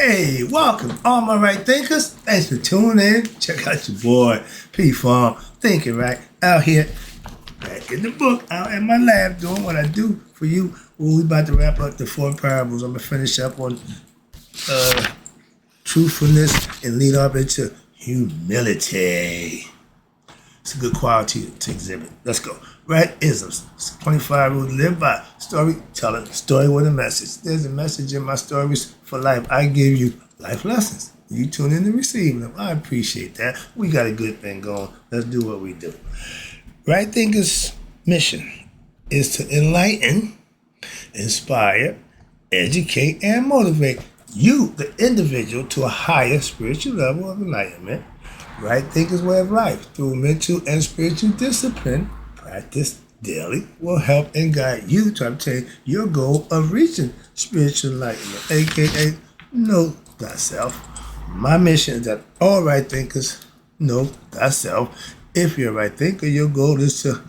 Hey, welcome, all my right thinkers. Thanks for tuning in. Check out your boy, P Farm, thinking right out here, back in the book, out in my lab, doing what I do for you. Well, we about to wrap up the 4 parables. I'm gonna finish up on truthfulness and lead up into humility. It's a good quality to exhibit. Let's go. Right isms. 25 rules to live by. Storytelling. Story with a message. There's a message in my stories for life. I give you life lessons. You tune in to receive them. I appreciate that. We got a good thing going. Let's do what we do. Right thinkers' mission is to enlighten, inspire, educate, and motivate you, the individual, to a higher spiritual level of enlightenment. Right thinkers' way of life through mental and spiritual discipline practice daily will help and guide you to obtain your goal of reaching spiritual enlightenment, aka know thyself. My mission is that all right thinkers know thyself. If you're a right thinker, your goal is to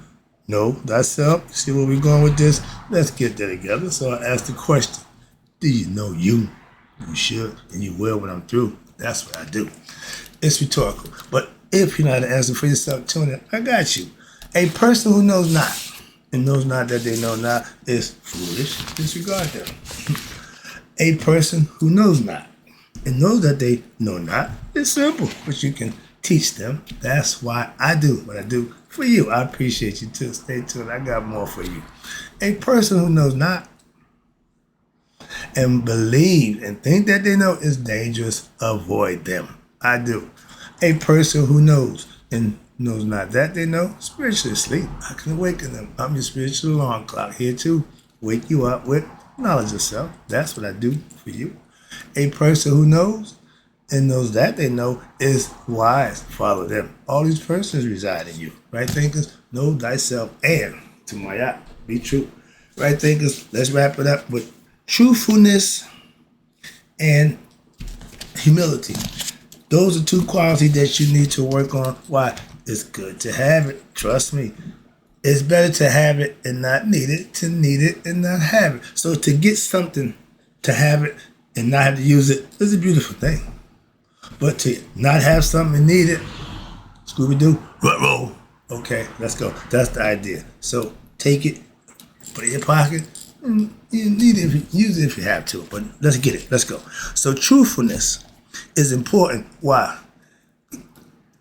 know thyself. See where we're going with this? Let's get that together. So I ask the question, do you know you? You should, and you will when I'm through. That's what I do. It's rhetorical. But if you're not an answer for yourself, tune in. I got you. A person who knows not and knows not that they know not is foolish. Disregard them. A person who knows not and knows that they know not is simple, but you can teach them. That's why I do what I do for you. I appreciate you too. Stay tuned. I got more for you. A person who knows not and believe and think that they know is dangerous. Avoid them. I do. A person who knows and knows not that they know, spiritually asleep. I can awaken them. I'm your spiritual alarm clock here to wake you up with knowledge of self. That's what I do for you. A person who knows and knows that they know is wise. Follow them. All these persons reside in you. Right thinkers, know thyself and to my be true. Right thinkers, let's wrap it up with truthfulness and humility. Those are 2 qualities that you need to work on. Why? It's good to have it. Trust me. It's better to have it and not need it, to need it and not have it. So to get something, to have it and not have to use it is a beautiful thing. But to not have something and need it, Scooby-Doo, roll. Okay, let's go. That's the idea. So take it, put it in your pocket, and you need it, use it if you have to. But let's get it. Let's go. So truthfulness is important. Why?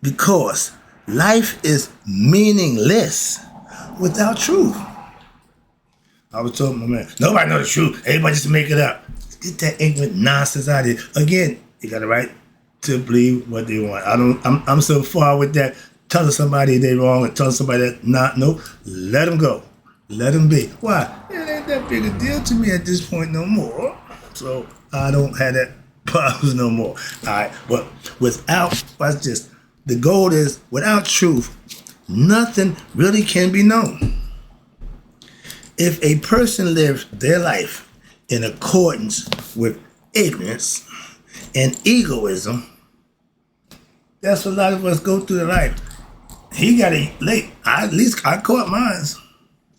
Because life is meaningless without truth. I was told my man, nobody knows the truth. Everybody just make it up. Get that ignorant nonsense out of here. Again, you got the right to believe what they want. I'm so far with that. Telling somebody they wrong and telling somebody that no, let them go. Let them be. Why? It ain't that big a deal to me at this point no more. So I don't have that problems no more. All right, but without, watch this. The goal is, without truth, nothing really can be known. If a person lives their life in accordance with ignorance and egoism, that's what a lot of us go through the life. He got it late. At least I caught mine.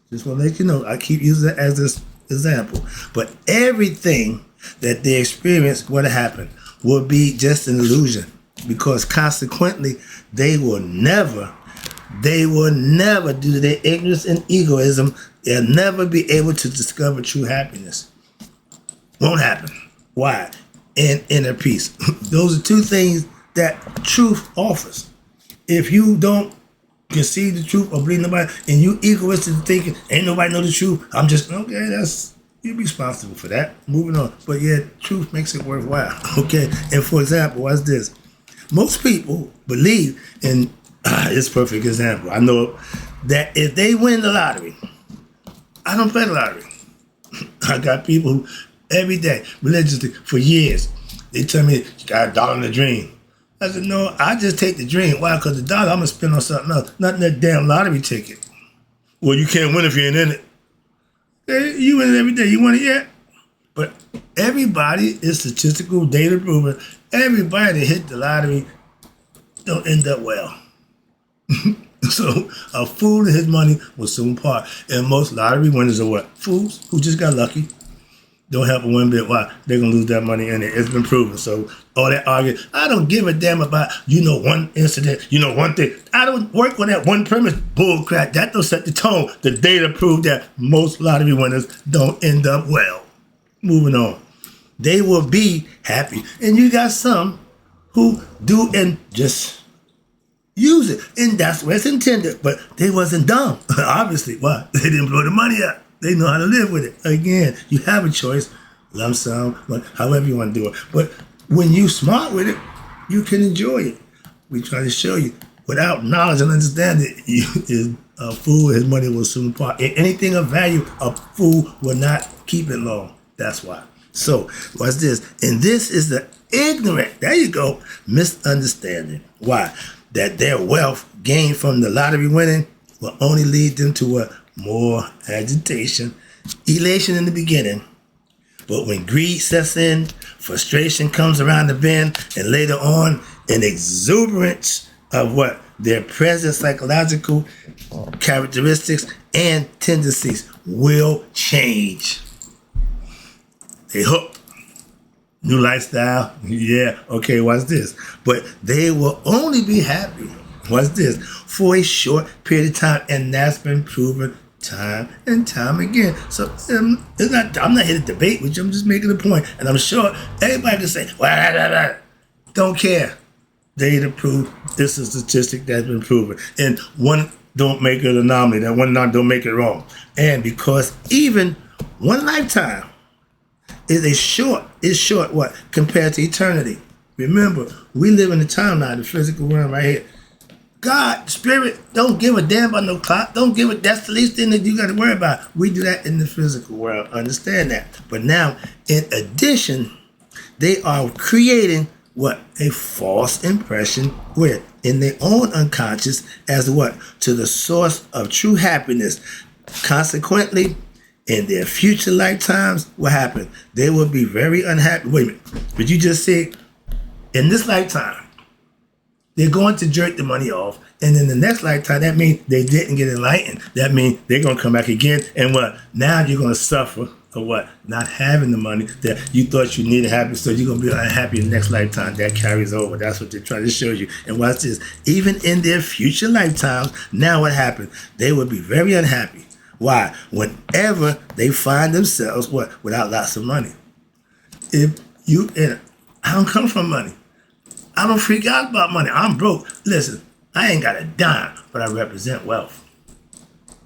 Just want to let you know, I keep using it as this example. But everything that they experience, what happened, will be just an illusion. Because consequently, they will never, due to their ignorance and egoism, they'll never be able to discover true happiness. Won't happen. Why? And inner peace. Those are 2 things that truth offers. If you don't conceive the truth or believe nobody, and you egoistic thinking, ain't nobody know the truth, I'm just, okay, that's, you're responsible for that. Moving on. But yeah, truth makes it worthwhile. Okay. And for example, what's this? Most people believe in, it's a perfect example. I know that if they win the lottery, I don't play the lottery. I got people who every day, religiously, for years, they tell me, you got $1 in the dream. I said, no, I just take the dream. Why? Because the dollar I'm going to spend on something else, not that damn lottery ticket. Well, you can't win if you ain't in it. You win it every day. You won it yet? But everybody is statistical data proven. Everybody that hit the lottery don't end up well. So a fool and his money will soon part. And most lottery winners are what? Fools who just got lucky. Don't help them one bit. Why? They're going to lose that money in it. It's been proven. So all that arguing, I don't give a damn about, one incident, one thing. I don't work on that one premise. Bull crap. That don't set the tone. The data prove that most lottery winners don't end up well. Moving on. They will be happy. And you got some who do and just use it. And that's where it's intended. But they wasn't dumb. Obviously. Why? They didn't blow the money up. They know how to live with it. Again, you have a choice. Lump sum, however you want to do it. But when you smart with it, you can enjoy it. We try to show you. Without knowledge and understanding, you is a fool. His money will soon part. Anything of value, a fool will not keep it long. That's why. So, what's this? And this is the ignorant, there you go, misunderstanding. Why? That their wealth gained from the lottery winning will only lead them to more agitation, elation in the beginning. But when greed sets in, frustration comes around the bend, and later on, an exuberance of their present psychological characteristics and tendencies will change. They hooked. New lifestyle. Yeah, okay, watch this. But they will only be happy, watch this, for a short period of time, and that's been proven time and time again. So I'm not here to debate with you. I'm just making a point, and I'm sure everybody can say, well, don't care. Data prove this is a statistic that's been proven, and one don't make it an anomaly. That one don't make it wrong. And because even one lifetime is short compared to eternity. Remember, we live in the time now, the physical world right here. God, spirit, don't give a damn about no clock. That's the least thing that you got to worry about. We do that in the physical world. Understand that. But now, in addition, they are creating a false impression in their own unconscious as to the source of true happiness. Consequently, in their future lifetimes, what happened? They will be very unhappy. Wait a minute. But you just said, in this lifetime, they're going to jerk the money off. And in the next lifetime, that means they didn't get enlightened. That means they're going to come back again. And now you're going to suffer for not having the money that you thought you needed happy. So you're going to be unhappy in the next lifetime. That carries over. That's what they're trying to show you. And watch this. Even in their future lifetimes, now what happened? They will be very unhappy. Why? Whenever they find themselves, without lots of money. I don't come from money. I don't freak out about money. I'm broke. Listen, I ain't got a dime, but I represent wealth.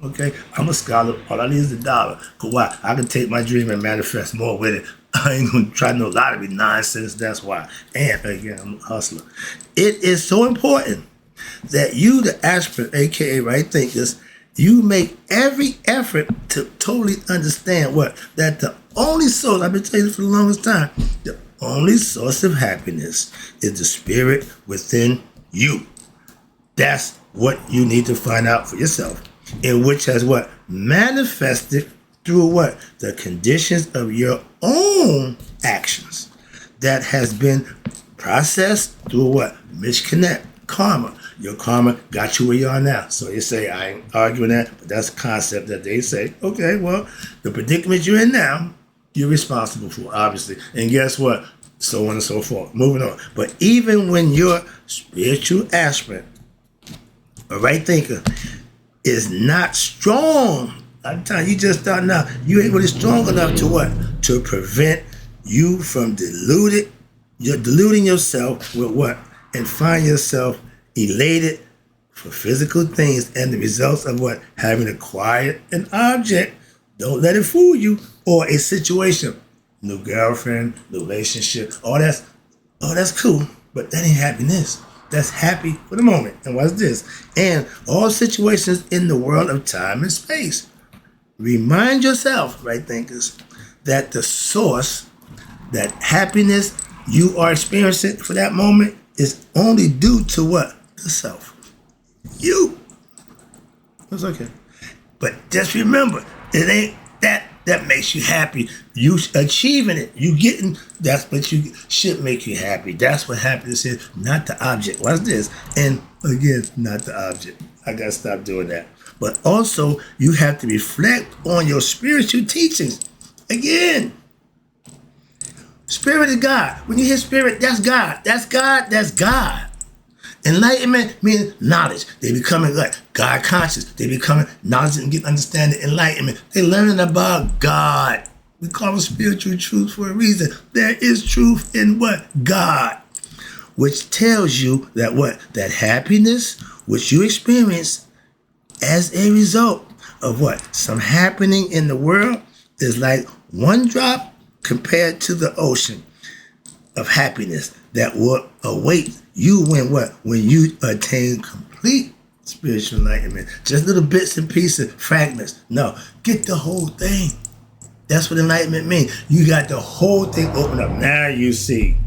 Okay? I'm a scholar. All I need is $1. Because why? I can take my dream and manifest more with it. I ain't going to try no lottery nonsense. That's why. And again, I'm a hustler. It is so important that you, the aspirant, a.k.a. right thinkers, you make every effort to totally understand that the only source, I've been telling you for the longest time, the only source of happiness is the spirit within you. That's what you need to find out for yourself, in which has manifested through the conditions of your own actions that has been processed through misconnect, karma. Your karma got you where you are now. So you say, I ain't arguing that, but that's a concept that they say, okay, well, the predicament you're in now, you're responsible for, obviously. And guess what? So on and so forth. Moving on. But even when your spiritual aspirant, a right thinker, is not strong, I'm telling you, just starting out, you ain't really strong enough to prevent you from deluding yourself with and find yourself elated for physical things and the results of having acquired an object. Don't let it fool you. Or a situation, new girlfriend, new relationship, all that's cool, but that ain't happiness. That's happy for the moment. And what's this? And all situations in the world of time and space. Remind yourself, right thinkers, that the source, that happiness you are experiencing for that moment is only due to the self. You. That's okay. But just remember, it ain't that makes you happy. You achieving it. You getting, that's what you should make you happy. That's what happiness is, not the object. What's this? And again, not the object. I gotta stop doing that. But also, you have to reflect on your spiritual teachings. Again, Spirit is God. When you hear spirit, that's God. That's God. That's God. Enlightenment means knowledge. They becoming like God conscious. They becoming knowledge and get understanding. Enlightenment. They learning about God. We call it spiritual truth for a reason. There is truth in what? God. Which tells you that what? That happiness which you experience as a result of what? Some happening in the world is like one drop compared to the ocean of happiness that will await you when what? When you attain complete spiritual enlightenment. Just little bits and pieces, fragments. No, get the whole thing. That's what enlightenment means. You got the whole thing open up. Now you see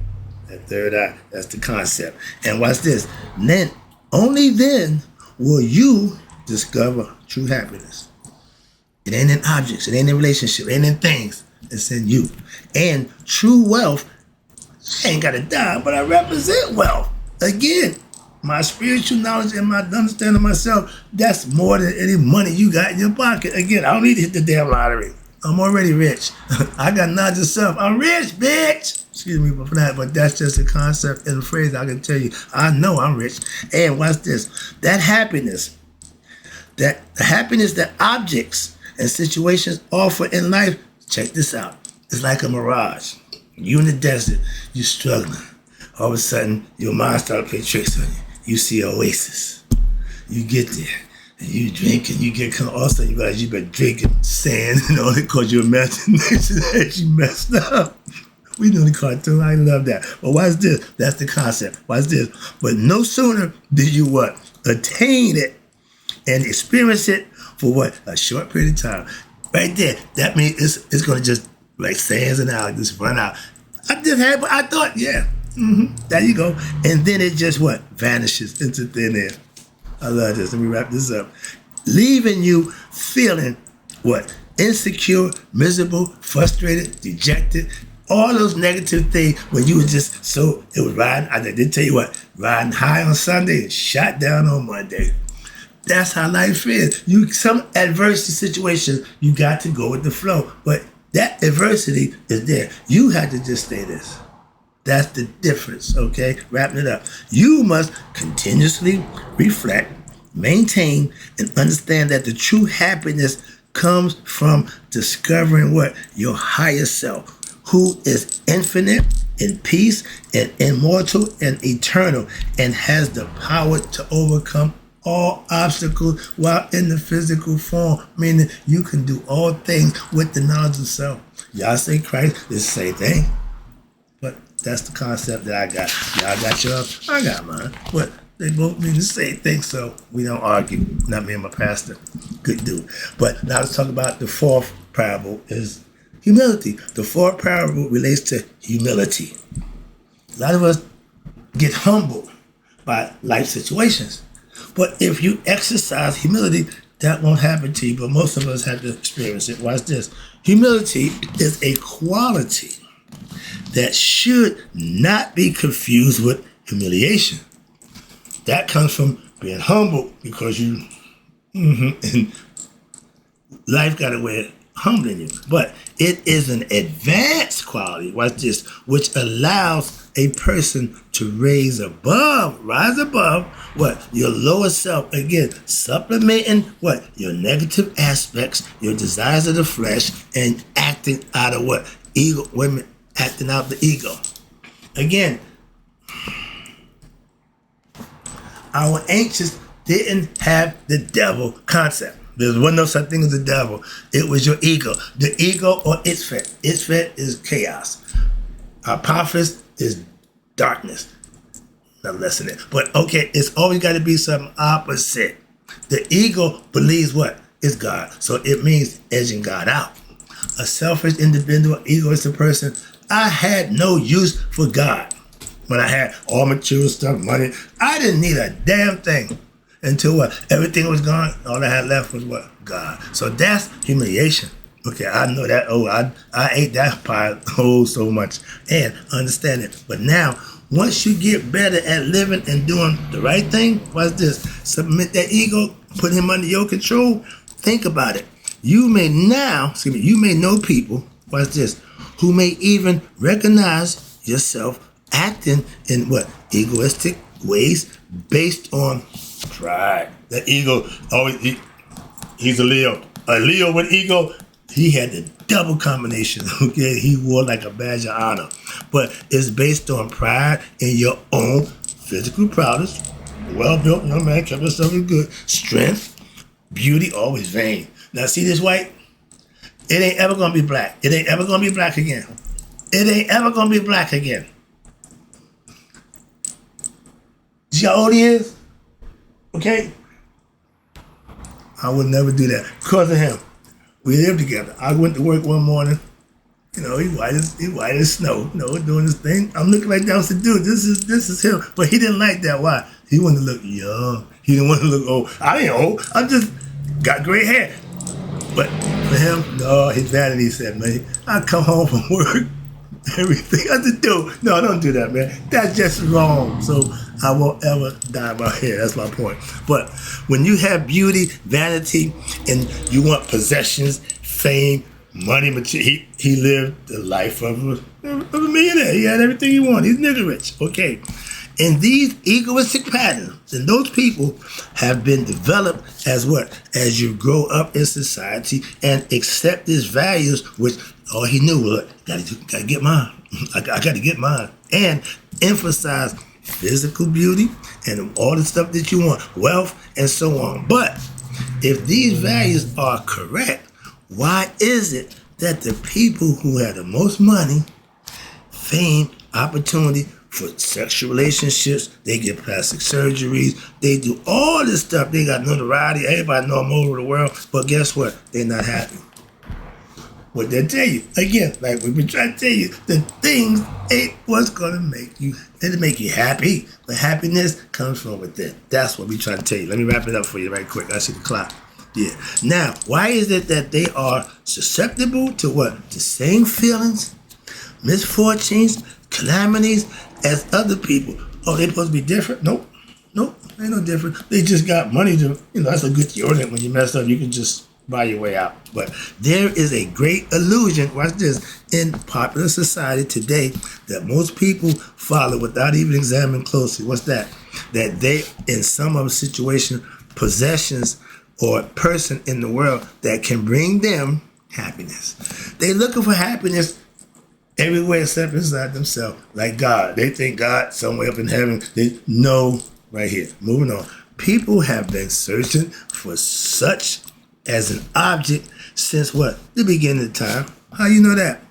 that third eye. That's the concept. And watch this. Then, only then will you discover true happiness. It ain't in objects. It ain't in relationships. It ain't in things. It's in you. And true wealth, I ain't got a dime, but I represent wealth. Again, my spiritual knowledge and my understanding of myself, that's more than any money you got in your pocket. Again, I don't need to hit the damn lottery. I'm already rich. I got knowledge of self. I'm rich, bitch. Excuse me for that, but that's just a concept and a phrase I can tell you. I know I'm rich. And watch this. That happiness, the happiness that objects and situations offer in life, check this out. It's like a mirage. You in the desert, you struggling. All of a sudden, your mind starts playing tricks on you. You see an oasis. You get there. And you drink and you get all of a sudden you realize you've been drinking sand and all because your imagination had you messed up. We know the cartoon. I love that. But watch this. That's the concept. Watch this. But no sooner did you what? Attain it and experience it for what? A short period of time. Right there. That means it's going to just like sands and out, just run out. I just had, but I thought, yeah. There you go. And then it just what? Vanishes into thin air. I love this. Let me wrap this up. Leaving you feeling what? Insecure, miserable, frustrated, dejected, all those negative things when you were just so, it was riding, I did tell you what, riding high on Sunday and shot down on Monday. That's how life is. Some adversity situations, you got to go with the flow. But that adversity is there. You had to just stay this. That's the difference, okay? Wrapping it up. You must continuously reflect, maintain, and understand that the true happiness comes from discovering what? Your higher self, who is infinite, in peace, and immortal, and eternal, and has the power to overcome all obstacles while in the physical form, meaning you can do all things with the knowledge of self. Y'all say Christ, it's the same thing. But that's the concept that I got. Y'all got yours, I got mine. But they both mean the same thing, so we don't argue. Not me and my pastor. Good dude. But now let's talk about the fourth parable is humility. The fourth parable relates to humility. A lot of us get humbled by life situations. But if you exercise humility, that won't happen to you. But most of us have to experience it. Watch this. Humility is a quality that should not be confused with humiliation. That comes from being humble because you, and life got a way of humbling you. But it is an advanced quality, watch this, which allows a person to rise above, what? Your lower self. Again, supplementing what? Your negative aspects, your desires of the flesh, and acting out of what? Ego, women acting out the ego. Again, our ancients didn't have the devil concept. There was no such thing as the devil. It was your ego. The ego or Isfet. Isfet is chaos. Apophis is darkness. Not less than it. But okay, it's always got to be something opposite. The ego believes what? It's God. So it means edging God out. A selfish individual, egoistic person, I had no use for God. When I had all material stuff, money, I didn't need a damn thing until what? Everything was gone. All I had left was what? God. So that's humiliation. Okay, I know that. Oh, I ate that pie so much and understand it. But now, once you get better at living and doing the right thing, watch this. Submit that ego, put him under your control. Think about it. You may know people, watch this, who may even recognize yourself acting in what? Egoistic ways based on pride. The ego, always, he's a Leo. A Leo with ego, he had the double combination, okay? He wore like a badge of honor. But it's based on pride in your own physical prowess, well-built young man, kept himself in good, strength, beauty, always vain. Now see this white? It ain't ever gonna be black. It ain't ever gonna be black again. It ain't ever gonna be black again. See how old he is? Okay? I would never do that because of him. We lived together. I went to work one morning. You know, he white as snow. You know, doing his thing. I'm looking like that. I said, dude, this is him. But he didn't like that. Why? He wanted to look young. He didn't want to look old. I ain't old. I just got gray hair. But for him, no, his vanity said, man, I come home from work, everything. I said, dude, no, don't do that, man. That's just wrong. So I won't ever dye my hair. That's my point. But when you have beauty, vanity, and you want possessions, fame, money, he lived the life of a millionaire. He had everything he wanted. He's nigga rich. Okay. And these egoistic patterns and those people have been developed as what? As you grow up in society and accept these values, which all he knew was, gotta get mine. I gotta get mine. And emphasize physical beauty and all the stuff that you want, wealth and so on. But if these values are correct, why is it that the people who have the most money, fame, opportunity for sexual relationships, they get plastic surgeries, they do all this stuff, they got notoriety, everybody know them all over the world, but guess what? They're not happy. What they tell you, again, like we've been trying to tell you, the things ain't what's gonna make you, it'll make you happy, but happiness comes from within. That's what we trying to tell you. Let me wrap it up for you right quick. I see the clock. Yeah. Now, why is it that they are susceptible to what? The same feelings, misfortunes, calamities as other people? Oh, they supposed to be different? Nope, ain't no different. They just got money to, that's a good deodorant. When you mess up, you can just buy your way out. But there is a great illusion, watch this, in popular society today that most people follow without even examining closely. What's that? That they, in some other situation, possessions or person in the world that can bring them happiness. They looking for happiness everywhere except inside themselves. Like God. They think God somewhere up in heaven. They know right here. Moving on. People have been searching for such as an object since what? The beginning of time. How you know that?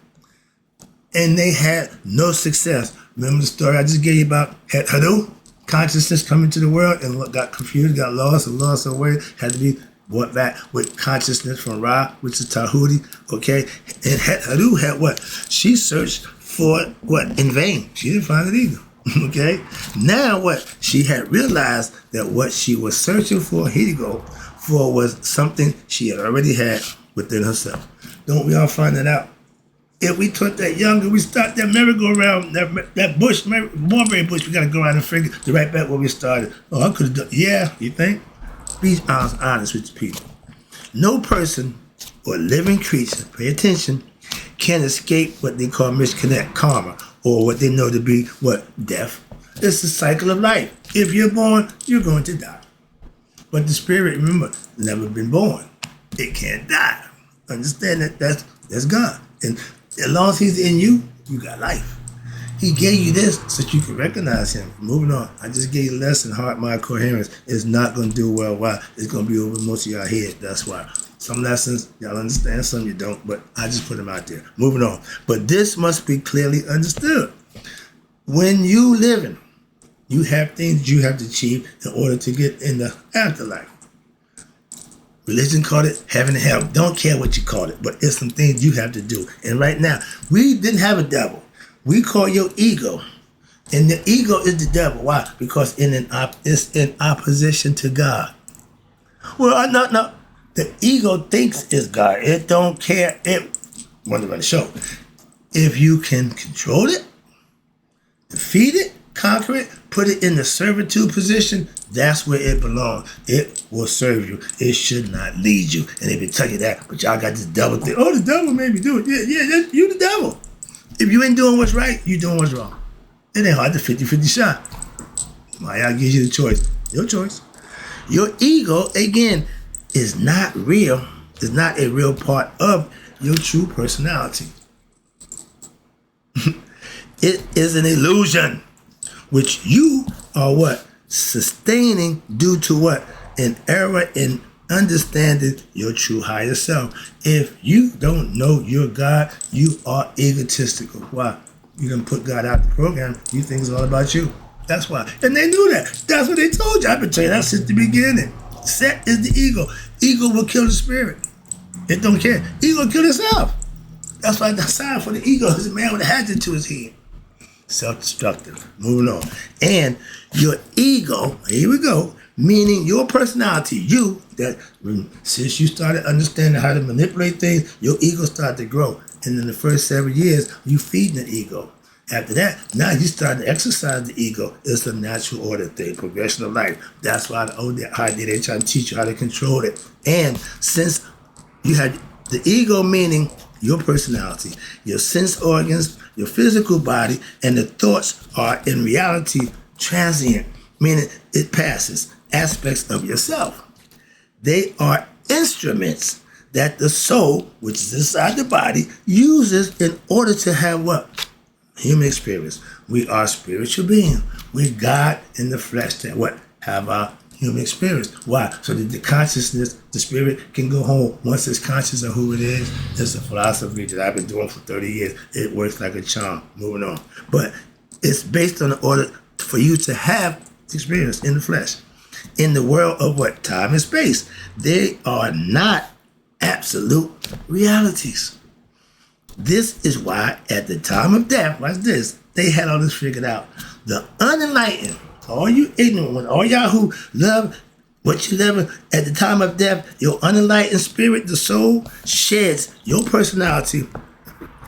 And they had no success. Remember the story I just gave you about Hadoop? Consciousness coming to the world and got confused, got lost and lost her way, had to be brought back with consciousness from Ra, which is Tahuti, okay? And Hadoop had what? She searched for it, what? In vain. She didn't find it either, okay? Now what? She had realized that what she was searching for, here you go, for was something she had already had within herself. Don't we all find that out? If we took that younger, we start that merry-go-round, that bush, mulberry bush, we got to go around and figure to right back where we started. Oh, I could have done, yeah, you think? Be honest with the people. No person or living creature, pay attention, can escape what they call misconnect, karma, or what they know to be, what, death. It's the cycle of life. If you're born, you're going to die. But the spirit, remember, never been born. It can't die. Understand that that's God. And as long as he's in you, you got life. He gave you this so that you can recognize him. Moving on. I just gave you a lesson, heart, mind, coherence. It's not going to do well. Why? It's going to be over most of y'all head. That's why. Some lessons, y'all understand, some you don't, but I just put them out there. Moving on. But this must be clearly understood. When you living, you have things you have to achieve in order to get in the afterlife. Religion called it heaven and hell. Don't care what you call it, but it's some things you have to do. And right now, we didn't have a devil. We call your ego. And the ego is the devil. Why? Because it's in opposition to God. Well, no. The ego thinks it's God. It don't care. It want to run the show. If you can control it, defeat it, conquer it, put it in the servitude position, that's where it belongs. It will serve you. It should not lead you. And they can tell you that, but y'all got this devil thing. Oh, the devil made me do it. Yeah, you the devil. If you ain't doing what's right, you doing what's wrong. It ain't hard to 50-50 shot. Maya gives you the choice. Your choice. Your ego, again, is not real. Is not a real part of your true personality. It is an illusion, which you are what? Sustaining due to what? An error in understanding your true higher self. If you don't know your God, you are egotistical. Why? You done put God out the program. You think it's all about you. That's why. And they knew that. That's what they told you. I've been telling you that since the beginning. Set is the ego. Ego will kill the spirit. It don't care. Ego kill itself. That's why the sign for the ego is a man with a hatchet to his head. Self-destructive. Moving on. And your ego, here we go, meaning your personality, you, that since you started understanding how to manipulate things, your ego started to grow. And in the first 7 years, you feeding the ego. After that, now you start to exercise the ego. It's a natural order thing, progression of life. That's why the old idea, they try to teach you how to control it. And since you had the ego, meaning your personality, your sense organs, your physical body, and the thoughts are in reality transient, meaning it passes aspects of yourself. They are instruments that the soul, which is inside the body, uses in order to have what? Human experience. We are spiritual beings. We're God in the flesh that what? Have our human experience. Why? So that the consciousness, the spirit can go home once it's conscious of who it is. It's a philosophy that I've been doing for 30 years. It works like a charm. Moving on. But it's based on the order for you to have experience in the flesh. In the world of what? Time and space. They are not absolute realities. This is why at the time of death, watch this, they had all this figured out. The unenlightened, all you ignorant ones, all y'all who love what you live at the time of death, your unenlightened spirit, the soul, sheds your personality,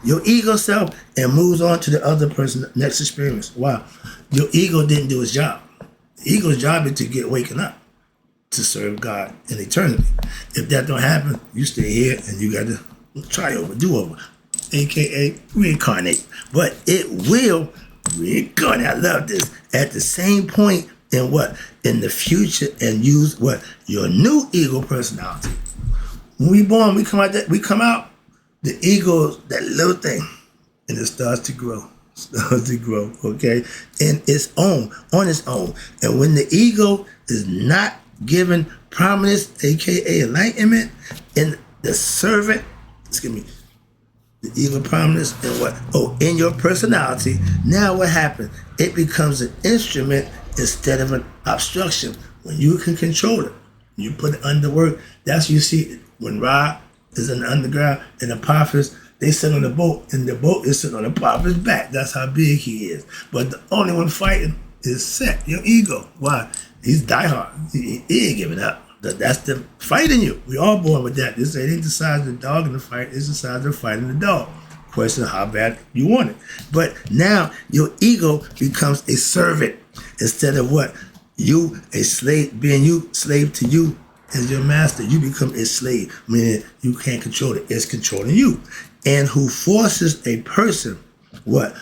your ego self, and moves on to the other person next experience. Why? Your ego didn't do its job. The ego's job is to get waken up to serve God in eternity. If that don't happen, you stay here and you got to try over, do over. AKA reincarnate. But it will reincarnate. I love this. At the same point in what? In the future, and use what? Your new ego personality. When we born, we come out, the ego, that little thing, and it starts to grow. Okay? And on its own. And when the ego is not given prominence, AKA enlightenment, in the servant, the ego prominence in what? In your personality. Now what happens? It becomes an instrument instead of an obstruction. When you can control it, you put it under work. That's what you see when Ra is in the underground and Apophis, they sit on the boat and the boat is sitting on Apophis' back. That's how big he is. But the only one fighting is Set, your ego. Why? He's diehard. He ain't giving up. That's the fight in you. We all born with that. This ain't the size of the dog in the fight. It's the size of fighting the dog. Question how bad you want it. But now your ego becomes a servant instead of what? You a slave, being you slave to you as your master. You become a slave, meaning you can't control it. It's controlling you. And who forces a person, what?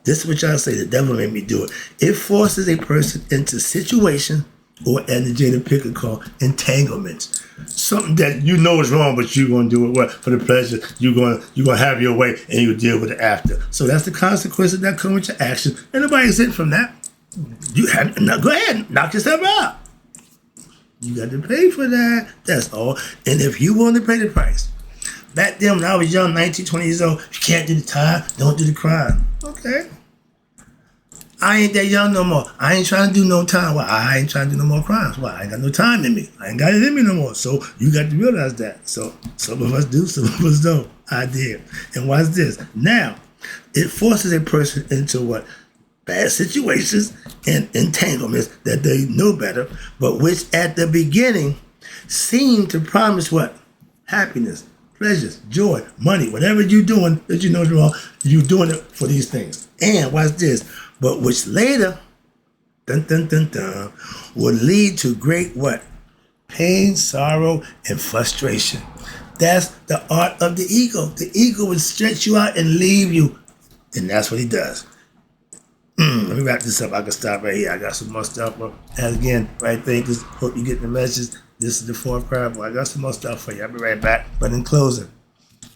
This is what y'all say, the devil made me do it. It forces a person into situation or energy to pick a call, entanglements. Something that you know is wrong, but you're going to do it what? For the pleasure. You're going to have your way and you deal with it after. So that's the consequences that come with your action. And nobody's exempt from that. Now go ahead, knock yourself out. You got to pay for that. That's all. And if you want to pay the price, back then when I was young, 19, 20 years old, you can't do the time, don't do the crime. Okay. I ain't that young no more. I ain't trying to do no time. Well, I ain't trying to do no more crimes. Well, I ain't got no time in me. I ain't got it in me no more. So you got to realize that. So some of us do, some of us don't. I did. And watch this. Now, it forces a person into what? Bad situations and entanglements that they know better, but which at the beginning seem to promise what? Happiness, pleasures, joy, money, whatever you're doing that you know is wrong, you're doing it for these things. And watch this. But which later, will lead to great what? Pain, sorrow, and frustration. That's the art of the ego. The ego will stretch you out and leave you And that's what he does. Let me wrap this up. I can stop right here. I got some more stuff. And again, right thinkers, hope you get the message. This is the fourth crowd. I got some more stuff for you. I'll be right back. But in closing,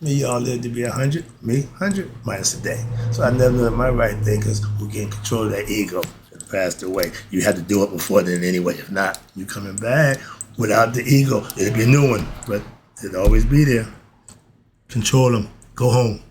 me, y'all live to be 100. Me, 100 minus a day. So I never let my right thinkers who get in control of that ego and passed away. You had to do it before then anyway. If not, you coming back without the ego. It'll be a new one, but it'll always be there. Control them. Go home.